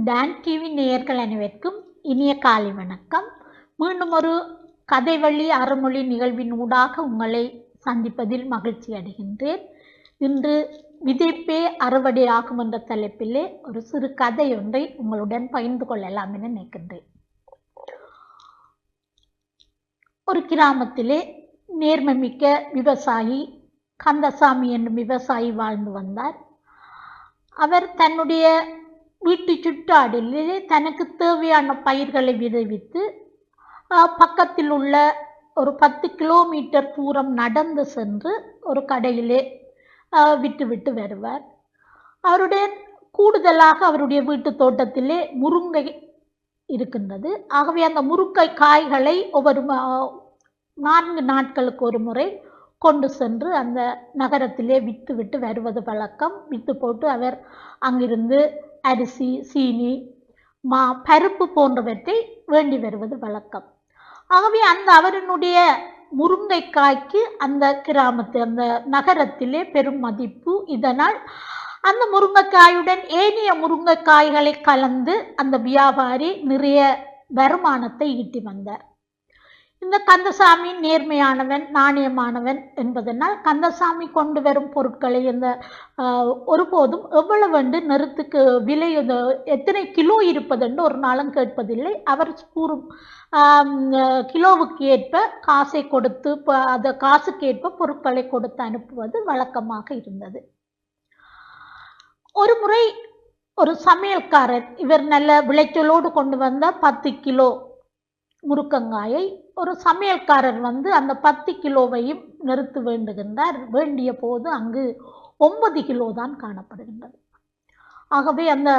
Don TV நேயர்கள் அனைவருக்கும் இனிய காலை வணக்கம். மீண்டும் ஒரு கதைவழி அறமொழி நிகழ்வின் ஊடாக உங்களை சந்திப்பதில் மகிழ்ச்சி அடைகின்றேன். இன்று விதைப்பே அறுவடையாகும் என்ற தலைப்பிலே ஒரு சிறு கதை ஒன்றை உங்களுடன் பகிர்ந்து கொள்ளலாம் என நினைக்கின்றேன். ஒரு கிராமத்திலே நேர்மைமிக்க விவசாயி கந்தசாமி என்னும் விவசாயி வாழ்ந்து வந்தார். அவர் தன்னுடைய வீட்டு சுற்றாடலிலே தனக்கு தேவையான பயிர்களை விளைவித்து பக்கத்தில் உள்ள ஒரு 10 கிலோமீட்டர் தூரம் நடந்து சென்று ஒரு கடையிலே விட்டு வருவார். அவருடைய கூடுதலாக அவருடைய வீட்டு தோட்டத்திலே முருங்கை இருக்கின்றது. ஆகவே அந்த முருங்கை காய்களை ஒவ்வொரு 4 நாட்களுக்கு ஒரு முறை கொண்டு சென்று அந்த நகரத்திலே விட்டு வருவது வழக்கம். விட்டு போட்டு அவர் அங்கிருந்து அரிசி, சீனி, பருப்பு போன்றவற்றை வேண்டி வருவது வழக்கம். ஆகவே அவரினுடைய முருங்கைக்காய்க்கு அந்த கிராமத்தில் அந்த நகரத்திலே பெரும் மதிப்பு. இதனால் அந்த முருங்கைக்காயுடன் ஏனைய முருங்கைக்காய்களை கலந்து அந்த வியாபாரி நிறைய வருமானத்தை ஈட்டி வந்தார். இந்த கந்தசாமி நேர்மையானவன், நாணயமானவன் என்பதனால் கந்தசாமி கொண்டு வரும் பொருட்களை இந்த ஒருபோதும் எவ்வளவு என்று நிறுத்துக்கு விலை எத்தனை கிலோ இருப்பதென்று ஒரு நாளும் கேட்பதில்லை. அவர் கூறும் கிலோவுக்கு ஏற்ப காசை கொடுத்து அந்த காசுக்கு ஏற்ப பொருட்களை கொடுத்து அனுப்புவது வழக்கமாக இருந்தது. ஒரு முறை ஒரு சமையல்காரர் இவர் நல்ல விளைச்சலோடு கொண்டு வந்த 10 கிலோ முருக்கங்காயை ஒரு சமையல்காரர் அந்த 10 கிலோவையும் நிறுத்த வேண்டுகின்றார். வேண்டிய போது அங்கு 9 கிலோ தான் காணப்படுகின்றது. ஆகவே அந்த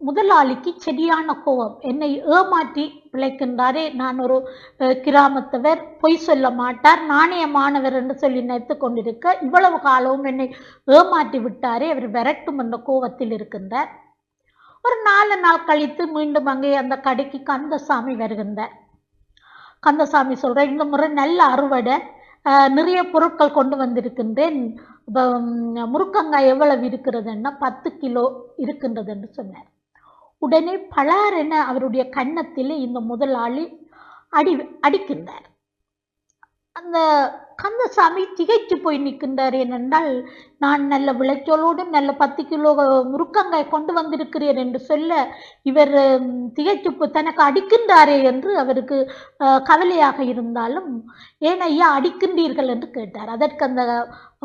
முதலாளிக்கு சரியான கோபம். என்னை ஏமாற்றி பிழைக்கின்றாரே, நான் ஒரு கிராமத்தவர், பொய் சொல்ல மாட்டார், நாணயமானவர் என்று சொல்லி நினைத்து கொண்டிருக்க இவ்வளவு காலமும் என்னை ஏமாற்றி விட்டாரே, அவர் விரட்டும் என்ற கோபத்தில் இருக்கின்றார். ஒரு 4 நாள் கழித்து மீண்டும் அங்கே அந்த கடைக்கு கந்தசாமி வருகின்றார். கந்தசாமி சொல்ற, இந்த முறை நல்ல அறுவடை, நிறைய பொருட்கள் கொண்டு வந்திருக்கின்றேன், முருக்கங்காய் எவ்வளவு இருக்கிறதுன்னா 10 கிலோ இருக்கின்றது என்று சொன்னார். உடனே பலார் என அவருடைய கன்னத்திலே இந்த முதலாளி அடிக்கின்றார். அந்த கந்தசாமி திகைத்து போய் நிற்கின்றார். ஏனென்றால் நான் நல்ல விளைச்சலோடு நல்ல 10 கிலோ முருக்கங்காய் கொண்டு வந்திருக்கிறேன் என்று சொல்ல இவர் திகைத்து தனக்கு அடிக்கின்றாரே என்று அவருக்கு கவலையாக இருந்தாலும், ஏன் ஐயா அடிக்கின்றீர்கள் என்று கேட்டார். அதற்கு அந்த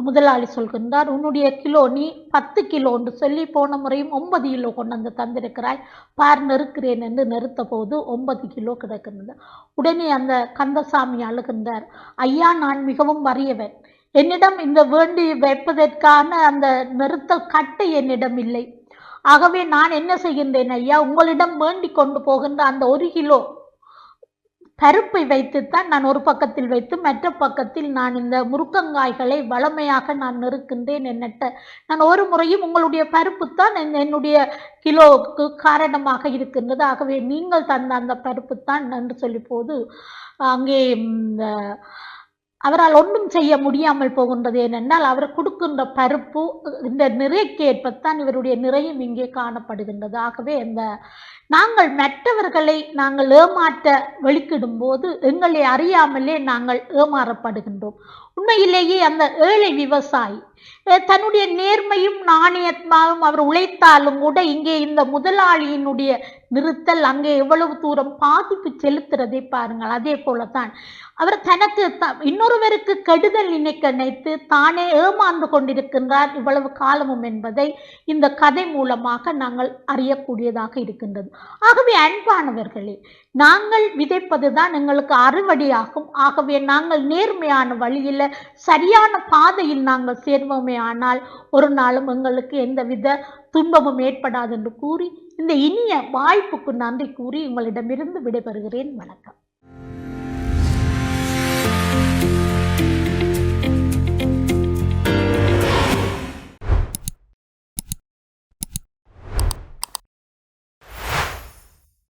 முதலாளி சொல்கின்றார், உன்னுடைய கிலோ நீ 10 கிலோ என்று சொல்லி போன முறையும் 9 கிலோ கொண்டு வந்து தந்திருக்கிறாய், பார் நெருக்கிறேன் என்று நெருத்த போது 9 கிலோ கிடக்கின்றது. உடனே அந்த கந்தசாமி அழுகின்றார், ஐயா நான் மிகவும் வறியவன், என்னிடம் இந்த வேண்டி வைப்பதற்கான அந்த நிறுத்தல் கட்டை என்னிடம் இல்லை. ஆகவே நான் என்ன செய்கின்றேன் ஐயா, உங்களிடம் வேண்டி கொண்டு போகின்ற அந்த 1 கிலோ பருப்பை வைத்துத்தான் நான் ஒரு பக்கத்தில் வைத்து மற்ற பக்கத்தில் நான் இந்த முருக்கங்காய்களை வளமையாக நான் நெருக்கின்றேன். என்னட்ட நான் ஒரு முறையும் உங்களுடைய பருப்பு தான் என்னுடைய கிலோவுக்கு காரணமாக இருக்கின்றது. ஆகவே நீங்கள் தந்த அந்த பருப்பு தான் என்று சொல்லி போது அங்கே அவரால் ஒன்றும் செய்ய முடியாமல் போகின்றது. ஏனென்றால் அவர் கொடுக்கின்ற பருப்பு இந்த நிறைக்கு ஏற்பத்தான் இவருடைய நிறையும் இங்கே காணப்படுகின்றது. ஆகவே நாங்கள் மற்றவர்களை நாங்கள் ஏமாற்ற வெளிக்கிடும் போது எங்களை அறியாமலே நாங்கள் ஏமாறப்படுகின்றோம். உண்மையிலேயே அந்த ஏழை விவசாயி தன்னுடைய நேர்மையும் நாணயமாகவும் அவர் உழைத்தாலும் கூட இங்கே இந்த முதலாளியினுடைய நிறுத்தல் அங்கே எவ்வளவு தூரம் பாதிப்பு செலுத்துறதை பாருங்கள். அதே போலத்தான் அவர் தனக்கு இன்னொருவருக்கு கெடுதல் நினைத்து தானே ஏமாந்து கொண்டிருக்கின்றார் இவ்வளவு காலமும் என்பதை இந்த கதை மூலமாக நாங்கள் அறியக்கூடியதாக இருக்கின்றது. ஆகவே அன்பானவர்களே, நாங்கள் விதைப்பதுதான் எங்களுக்கு அறுவடையாகும். ஆகவே நாங்கள் நேர்மையான வழியில் சரியான பாதையில் நாங்கள் சேர்வோமே ஆனால் ஒரு நாளும் எங்களுக்கு எந்தவித துன்பமும் ஏற்படாது என்று கூறி இந்த இனிய வாய்ப்புக்கு நன்றி கூறி உங்களிடமிருந்து விடைபெறுகிறேன். வணக்கம்.